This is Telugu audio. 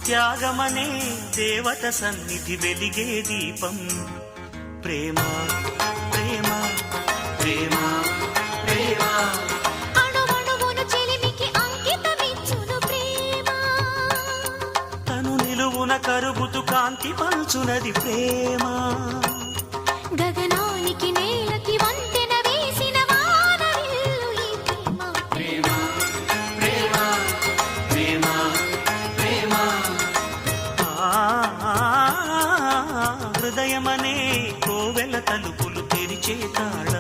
త్యాగమనే దేవత సన్నిధి వెలిగే దీపం ప్రేమ ప్రేమ ప్రేమ ప్రేమ అణువణువును చెలిమికి అంకితమిచ్చును ప్రేమ తను నిలువున కరుగుతు కాంతి పంచునది ప్రేమ గగనానికి నేలకి వంతెన వేసిన వానవిల్లు ఈ ప్రేమ ప్రేమ ప్రేమ ప్రేమ హృదయమనే కోవెల తలుపులు తెరిచే తాళం